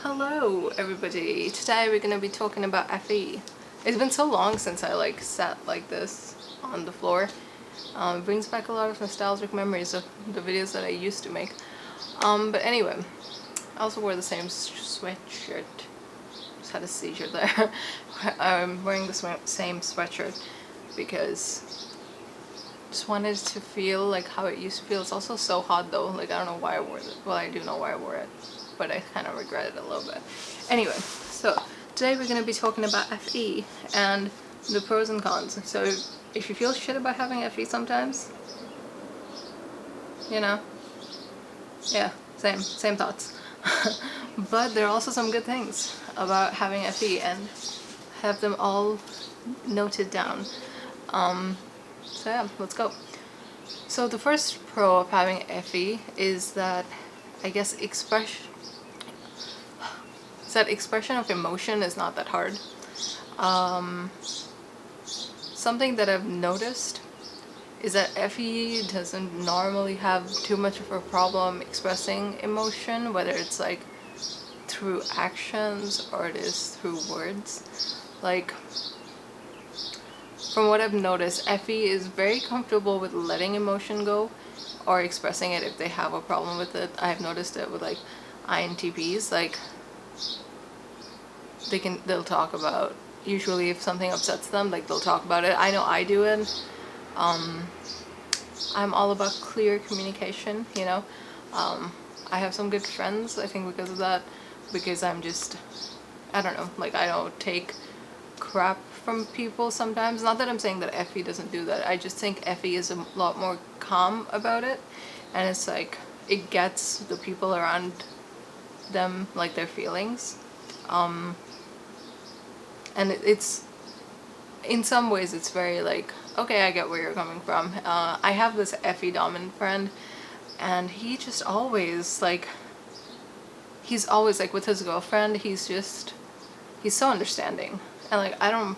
Hello everybody, today we're gonna be talking about FE. It's been so long since I sat like this on the floor. It brings back a lot of nostalgic memories of the videos that I used to make. But anyway, I also wore the same sweatshirt. Just had a seizure there. I'm wearing the same sweatshirt because just wanted to feel like how it used to feel. It's also so hot though, like I don't know why I wore it. Well, I do know why I wore it, but I kind of regret it a little bit. Anyway, so today we're going to be talking about FE and the pros and cons. So if you feel shit about having FE sometimes, you know, yeah, same thoughts. But there are also some good things about having FE and have them all noted down. So yeah, let's go. So the first pro of having FE is that I guess expression of emotion is not that hard. Something that I've noticed is that FE doesn't normally have too much of a problem expressing emotion, whether it's like through actions or it is through words. Like, from what I've noticed, FE is very comfortable with letting emotion go or expressing it if they have a problem with it. I've noticed it with like INTPs, like they'll talk about, usually if something upsets them, like they'll talk about it. I know I do it. I'm all about clear communication, you know. I have some good friends, I think, because of that, because I'm just, I don't know, like I don't take crap from people sometimes. Not that I'm saying that FE doesn't do that, I just think FE is a lot more calm about it, and it's like it gets the people around them, like their feelings, and it's in some ways it's very like, okay, I get where you're coming from. I have this FE dominant friend, and he just always like, he's always like with his girlfriend, he's so understanding, and like I don't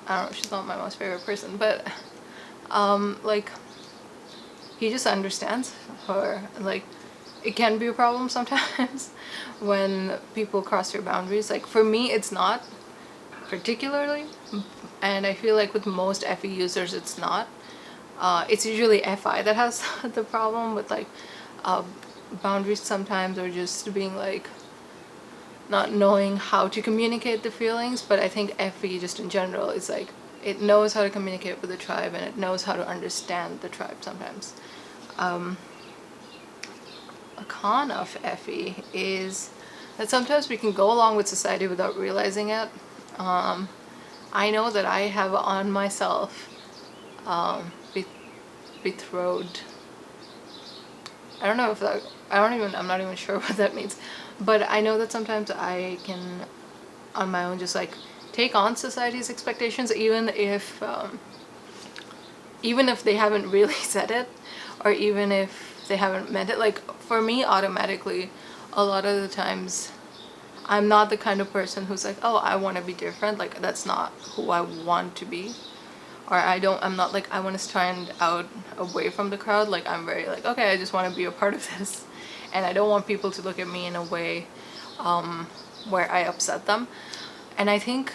know, she's not my most favorite person, but like he just understands her. Like it can be a problem sometimes when people cross your boundaries. Like for me it's not particularly, and I feel like with most FE users it's not. It's usually FI that has the problem with like boundaries sometimes, or just being like not knowing how to communicate the feelings. But I think FE just in general is like, it knows how to communicate with the tribe and it knows how to understand the tribe sometimes. A con of FE is that sometimes we can go along with society without realizing it. I know that I have on myself betrothed. I don't know if that, I'm not even sure what that means, but I know that sometimes I can on my own just like take on society's expectations, even if they haven't really said it, or even if they haven't meant it. Like for me, automatically a lot of the times I'm not the kind of person who's like, oh, I want to be different. Like that's not who I want to be. Or I'm not like, I want to stand out away from the crowd. Like I'm very like, okay, I just want to be a part of this, and I don't want people to look at me in a way where I upset them. And I think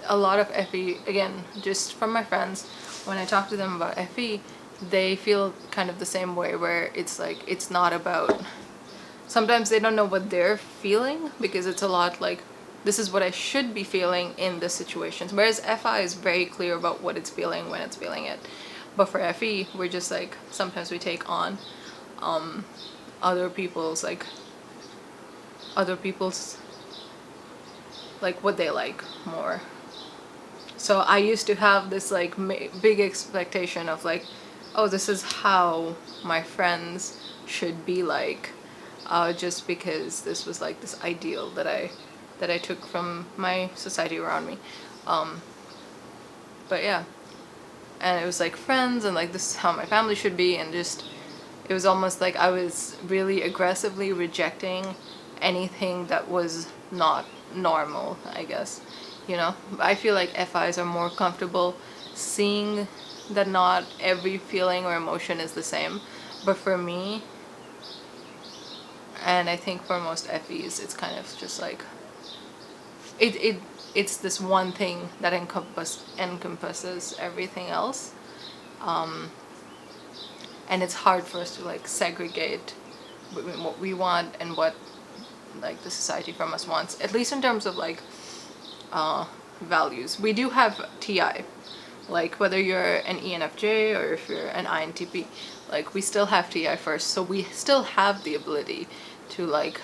a lot of FE, again, just from my friends, when I talk to them about FE, they feel kind of the same way, where it's like, it's not about, sometimes they don't know what they're feeling, because it's a lot like, this is what I should be feeling in this situation. Whereas FI is very clear about what it's feeling when it's feeling it. But for FE, we're just like, sometimes we take on other people's like what they like more. So I used to have this like big expectation of like, oh, this is how my friends should be like, just because this was like this ideal that I took from my society around me. But yeah, and it was like friends, and like this is how my family should be, and just it was almost like I was really aggressively rejecting anything that was not normal, I guess, you know. I feel like FIs are more comfortable seeing that not every feeling or emotion is the same. But for me, And I think for most FEs, it's kind of just like it's this one thing that encompasses everything else, and it's hard for us to like segregate between what we want and what like the society from us wants, at least in terms of like values. We do have TI, like whether you're an ENFJ or if you're an INTP, like we still have TI first, so we still have the ability to like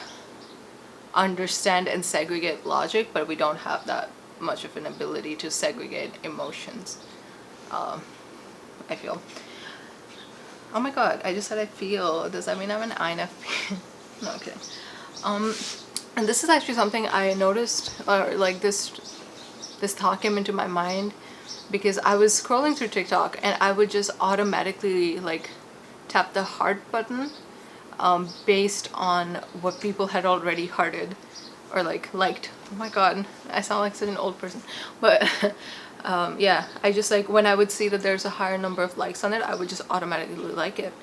understand and segregate logic, but we don't have that much of an ability to segregate emotions. I feel. Oh my god, I just said I feel. Does that mean I'm an INFP? No, okay. And this is actually something I noticed, or like this thought came into my mind because I was scrolling through TikTok and I would just automatically like tap the heart button based on what people had already hearted or like liked. Oh my god, I sound like such an old person. But yeah, I just like when I would see that there's a higher number of likes on it, I would just automatically like it.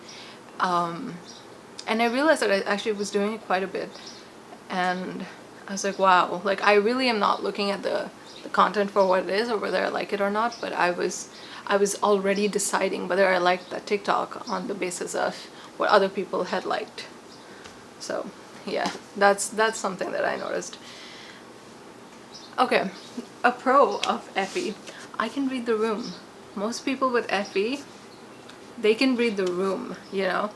And I realized that I actually was doing it quite a bit. And I was like, wow, like I really am not looking at the content for what it is or whether I like it or not, but I was already deciding whether I liked that TikTok on the basis of what other people had liked. So yeah, that's something that I noticed. Okay, a pro of FE. I can read the room. Most people with FE, they can read the room, you know?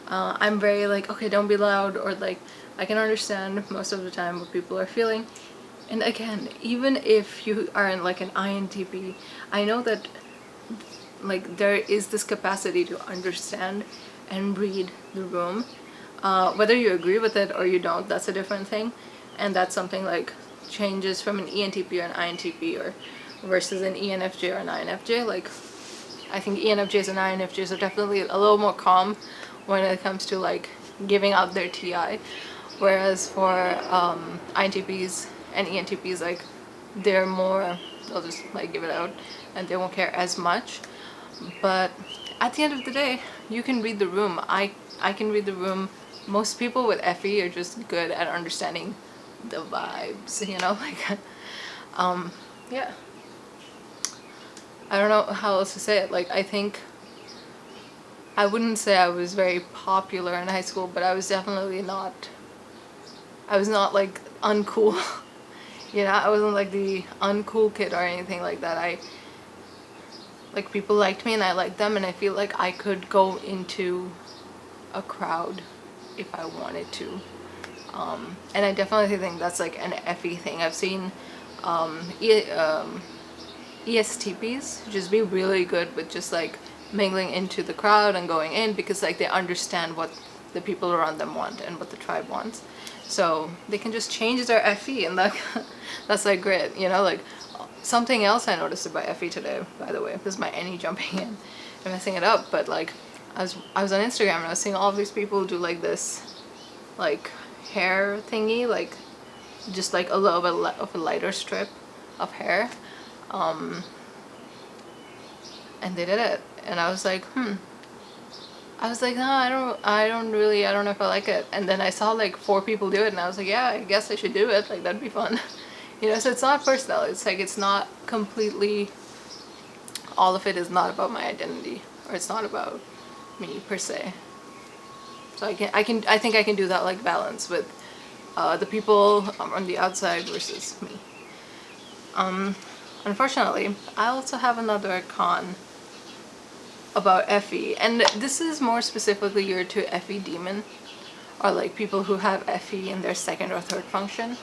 I'm very like, okay, don't be loud, or like, I can understand most of the time what people are feeling. And again, even if you are in like an INTP, I know that like there is this capacity to understand and read the room. Whether you agree with it or you don't, that's a different thing. And that's something like changes from an ENTP or an INTP or versus an ENFJ or an INFJ. Like I think ENFJs and INFJs are definitely a little more calm when it comes to like giving out their TI, whereas for INTPs and ENTPs, like they're more, they'll just like give it out and they won't care as much. But at the end of the day, you can read the room. I can read the room. Most people with FE are just good at understanding the vibes, you know, like yeah, I don't know how else to say it. Like I think I wouldn't say I was very popular in high school, but I was definitely not, I was not like uncool. You know, I wasn't like the uncool kid or anything like that. Like people liked me and I liked them, and I feel like I could go into a crowd if I wanted to. And I definitely think that's like an FE thing. I've seen ESTPs just be really good with just like mingling into the crowd and going in because like they understand what the people around them want and what the tribe wants. So they can just change their FE, and like that's like great, you know. Like something else I noticed about FE today, by the way, this is my NE jumping in and messing it up, but like I was on Instagram and I was seeing all of these people do like this like hair thingy, like just like a little bit of a lighter strip of hair, and they did it, and I was like, I was like, no, I don't know if I like it. And then I saw like 4 people do it, and I was like, yeah, I guess I should do it. Like that'd be fun, you know. So it's not personal. It's like it's not completely. All of it is not about my identity, or it's not about me per se. So I think I can do that like balance with the people on the outside versus me. Unfortunately, I also have another con about FE, and this is more specifically geared to FE demon, or like people who have FE in their second or third function.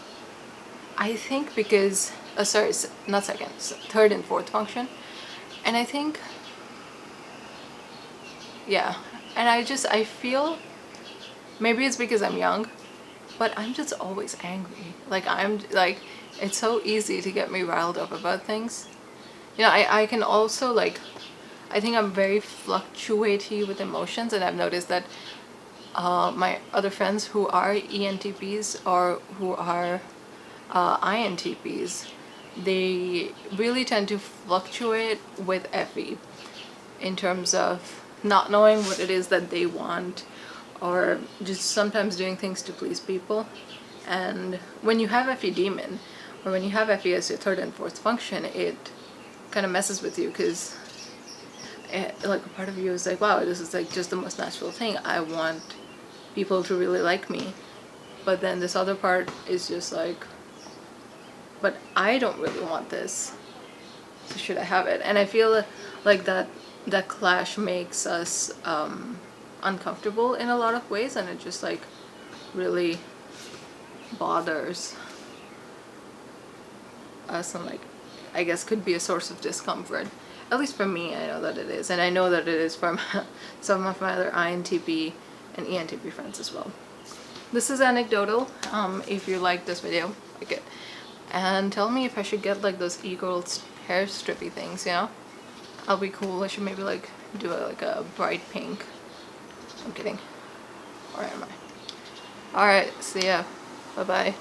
I think because sorry, not second, third and fourth function. And I think, yeah, and I feel maybe it's because I'm young, but I'm just always angry. Like I'm like, it's so easy to get me riled up about things. You know, I can also like, I think I'm very fluctuating with emotions, and I've noticed that my other friends who are ENTPs or who are INTPs, they really tend to fluctuate with FE in terms of not knowing what it is that they want, or just sometimes doing things to please people. And when you have FE demon, or when you have FE as your third and fourth function, it kind of messes with you, because like a part of you is like, wow, this is like just the most natural thing. I want people to really like me. But then this other part is just like, but I don't really want this. So should I have it? And I feel like that clash makes us uncomfortable in a lot of ways, and it just like really bothers us, and like I guess could be a source of discomfort. At least for me, I know that it is, and I know that it is for some of my other INTP and ENTP friends as well. This is anecdotal. If you like this video, like it, and tell me if I should get like those e-girls hair strippy things. You know, I'll be cool. I should maybe like do like a bright pink. I'm kidding. Or am I? Alright, see ya. Bye bye.